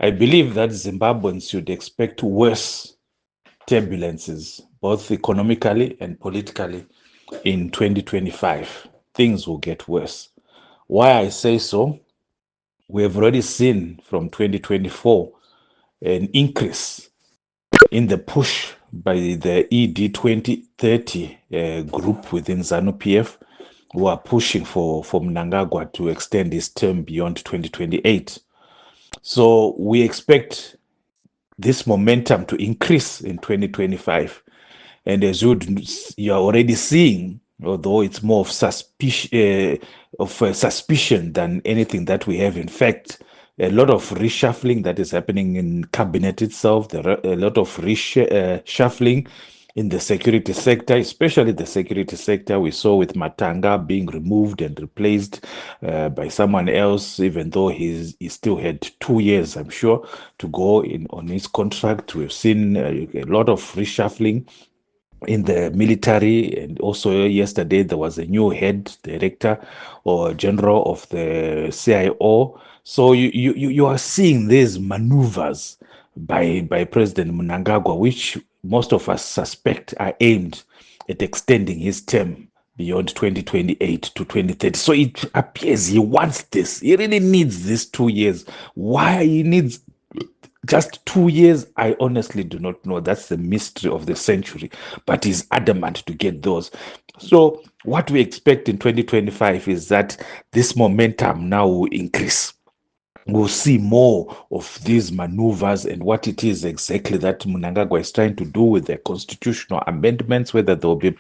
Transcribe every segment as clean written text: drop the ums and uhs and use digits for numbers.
I believe that Zimbabweans should expect worse turbulences, both economically and politically, in 2025. Things will get worse. Why I say so, we have already seen from 2024 an increase in the push by the ED 2030 group within Zanu PF, who are pushing for Mnangagwa to extend his term beyond 2028. So we expect this momentum to increase in 2025. And as you are already seeing, although it's more of suspicion than anything that we have, in fact, a lot of reshuffling that is happening in cabinet itself. There are a lot of reshuffling in the security sector, especially the security sector. We saw with Matanga being removed and replaced by someone else, even though he still had 2 years, I'm sure, to go on his contract. We've seen a lot of reshuffling in the military, and also yesterday there was a new head director or general of the CIO. So you are seeing these maneuvers by President Mnangagwa, which most of us suspect are aimed at extending his term beyond 2028 to 2030. So it appears he wants this. He really needs this 2 years. Why he needs just 2 years, I honestly do not know. That's the mystery of the century, but he's adamant to get those. So what we expect in 2025 is that this momentum now will increase. We'll see more of these maneuvers and what it is exactly that Mnangagwa is trying to do with the constitutional amendments, whether they'll be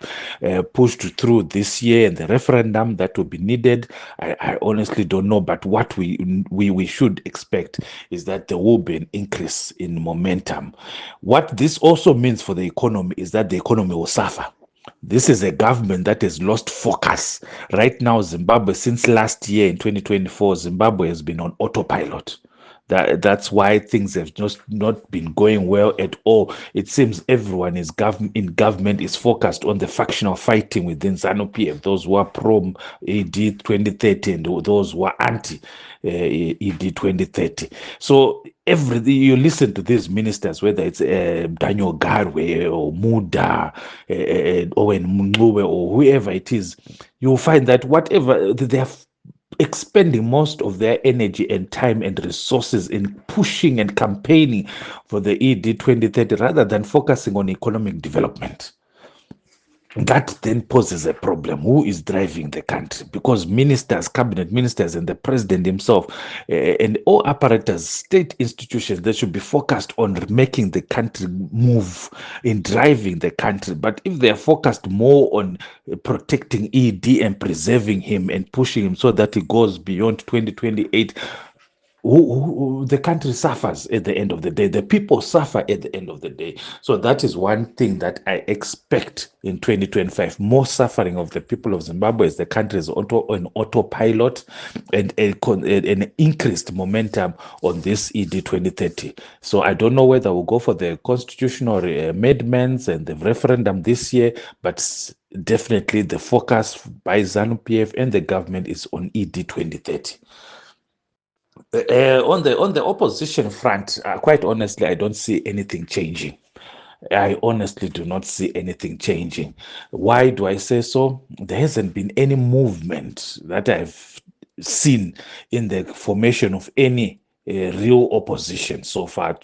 pushed through this year and the referendum that will be needed. I honestly don't know, but what we should expect is that there will be an increase in momentum. What this also means for the economy is that the economy will suffer. This is a government that has lost focus. Right now, Zimbabwe, since last year in 2024, Zimbabwe has been on autopilot. That's why things have just not been going well at all. It seems everyone in government is focused on the factional fighting within Zanu PF, those who are pro ED 2030 and those who are anti ED 2030. So you listen to these ministers, whether it's Daniel Garwe or Muda, Owen Mngube, or whoever it is, you'll find that whatever they are expending most of their energy and time and resources in pushing and campaigning for the ED 2030 rather than focusing on economic development. That then poses a problem. Who is driving the country? Because ministers, cabinet ministers, and the president himself, and all apparatus, state institutions, they should be focused on making the country move, in driving the country. But if they are focused more on protecting ED and preserving him and pushing him so that he goes beyond 2028, the country suffers at the end of the day. The people suffer at the end of the day. So that is one thing that I expect in 2025. More suffering of the people of Zimbabwe as the country is on autopilot, and an increased momentum on this ED 2030. So I don't know whether we'll go for the constitutional amendments and the referendum this year, but definitely the focus by Zanu PF and the government is on ED 2030. On the opposition front, quite honestly, I don't see anything changing. I honestly do not see anything changing. Why do I say so? There hasn't been any movement that I've seen in the formation of any real opposition so far.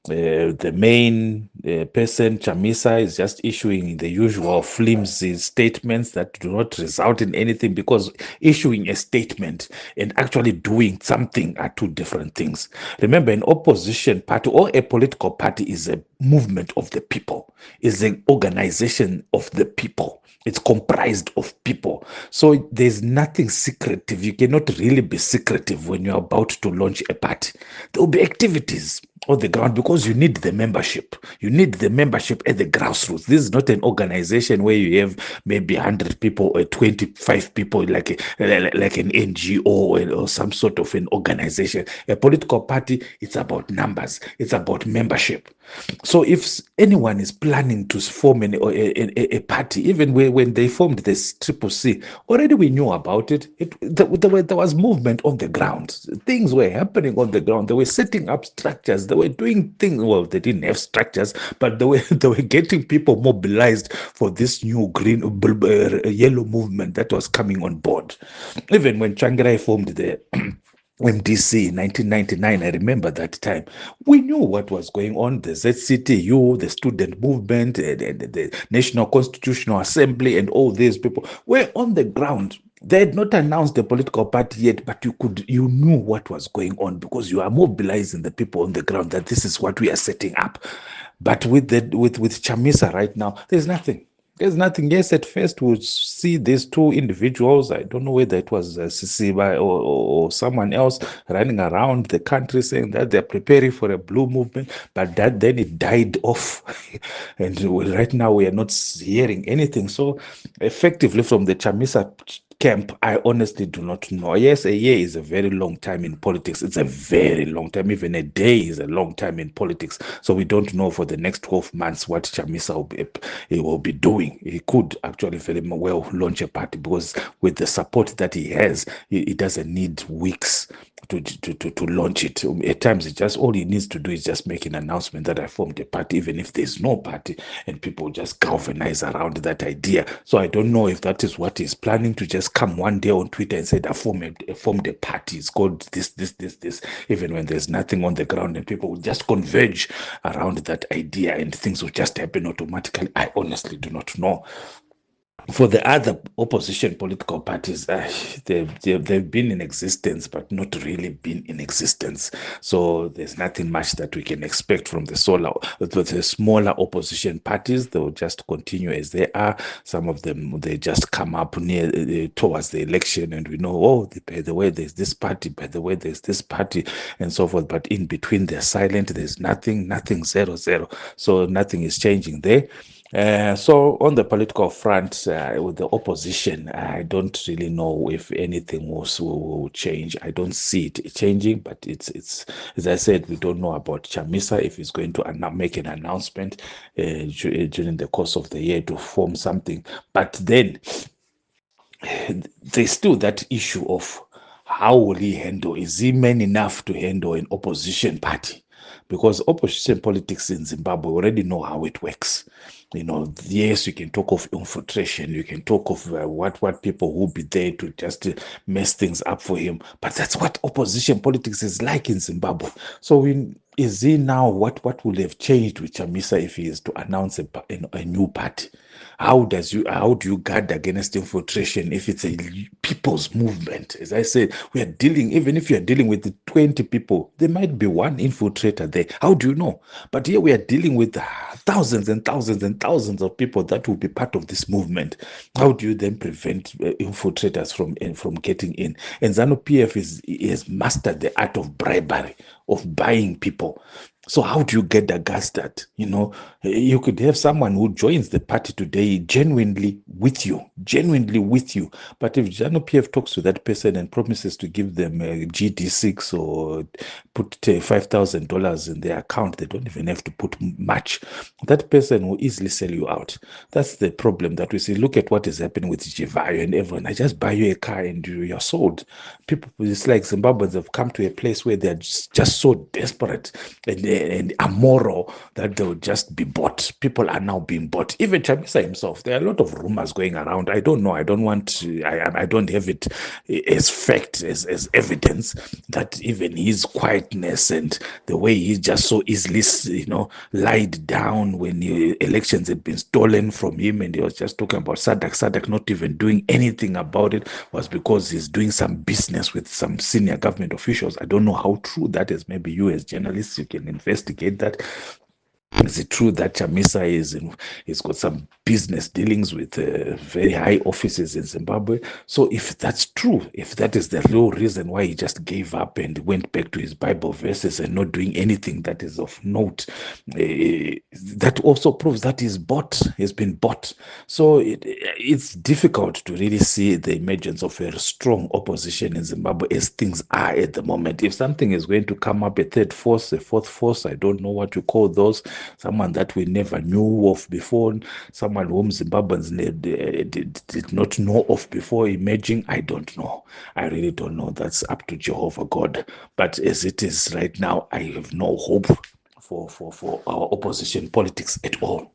The main person, Chamisa, is just issuing the usual flimsy statements that do not result in anything, because issuing a statement and actually doing something are two different things. Remember, an opposition party or a political party is a movement of the people, is an organization of the people. It's comprised of people. So there's nothing secretive. You cannot really be secretive when you're about to launch a party. There will be activities. on the ground, because you need the membership. You need the membership at the grassroots. This is not an organization where you have maybe 100 people or 25 people, like an NGO or some sort of an organization. A political party, it's about numbers, it's about membership. So if anyone is planning to form a party, even when they formed this Triple C, already we knew about it. There was movement on the ground. Things were happening on the ground. They were setting up structures. They were doing things. Well, they didn't have structures, but they were getting people mobilized for this new yellow movement that was coming on board. Even when Changirai formed the MDC in 1999, I remember that time. We knew what was going on. The ZCTU, the student movement, the National Constitutional Assembly, and all these people were on the ground. They had not announced the political party yet, but you knew what was going on because you are mobilizing the people on the ground that this is what we are setting up. But with Chamisa right now, there's nothing. There's nothing. Yes, at first we'll see these two individuals. I don't know whether it was Sisiba or someone else running around the country saying that they're preparing for a blue movement, but that then it died off. And right now we are not hearing anything. So effectively from the Chamisa camp, I honestly do not know. Yes, a year is a very long time in politics. It's a very long time. Even a day is a long time in politics. So we don't know for the next 12 months what Chamisa will be doing. He could actually very well launch a party because with the support that he has, he doesn't need weeks to launch it. At times, it just all he needs to do is just make an announcement that I formed a party, even if there's no party, and people just galvanize around that idea. So I don't know if that is what he's planning to just come one day on Twitter and say I formed a party. It's called this, even when there's nothing on the ground and people will just converge around that idea and things will just happen automatically. I honestly do not know. For the other opposition political parties, they've been in existence, but not really been in existence. So there's nothing much that we can expect from the smaller opposition parties. They'll just continue as they are. Some of them, they just come up near towards the election, and we know, oh, by the way, there's this party, by the way, there's this party, and so forth. But in between, they're silent. There's nothing, 0, 0. So nothing is changing there. So on the political front, with the opposition, I don't really know if anything will change. I don't see it changing, but it's as I said, we don't know about Chamisa if he's going to make an announcement during the course of the year to form something. But then there's still that issue of how will he handle? Is he man enough to handle an opposition party? Because opposition politics in Zimbabwe already know how it works. Yes, you can talk of infiltration, you can talk of what people will be there to just mess things up for him, but that's what opposition politics is like in Zimbabwe. So is he now, what will have changed with Chamisa if he is to announce a new party? How do you guard against infiltration if it's a people's movement? As I said, even if you're dealing with 20 people, there might be one infiltrator there. How do you know? But here we are dealing with thousands and thousands and thousands of people that will be part of this movement. How do you then prevent infiltrators from getting in? And Zanu PF has mastered the art of bribery, of buying people. So how do you get against that? You could have someone who joins the party today genuinely with you. But if Zanu PF talks to that person and promises to give them a GD6 or put $5,000 in their account, they don't even have to put much. That person will easily sell you out. That's the problem that we see. Look at what is happening with Jivayo and everyone. I just buy you a car and you're sold. People, it's like Zimbabweans have come to a place where they're just so desperate and immoral that they'll just be bought. People are now being bought. Even Chamisa himself, there are a lot of rumors going around. I don't know. I don't want to, I don't have it as fact, as evidence that even his quietness and the way he just so easily, lied down when elections had been stolen from him and he was just talking about Sadak not even doing anything about it was because he's doing some business with some senior government officials. I don't know how true that is. Maybe you as journalists, you can investigate that. Is it true that Chamisa is got some business dealings with very high offices in Zimbabwe? So if that's true, if that is the real reason why he just gave up and went back to his Bible verses and not doing anything that is of note, that also proves that he's been bought. So it's difficult to really see the emergence of a strong opposition in Zimbabwe as things are at the moment. If something is going to come up, a third force, a fourth force, I don't know what you call those, someone that we never knew of before, someone whom Zimbabweans did not know of before emerging, I don't know. I really don't know. That's up to Jehovah God. But as it is right now, I have no hope for our opposition politics at all.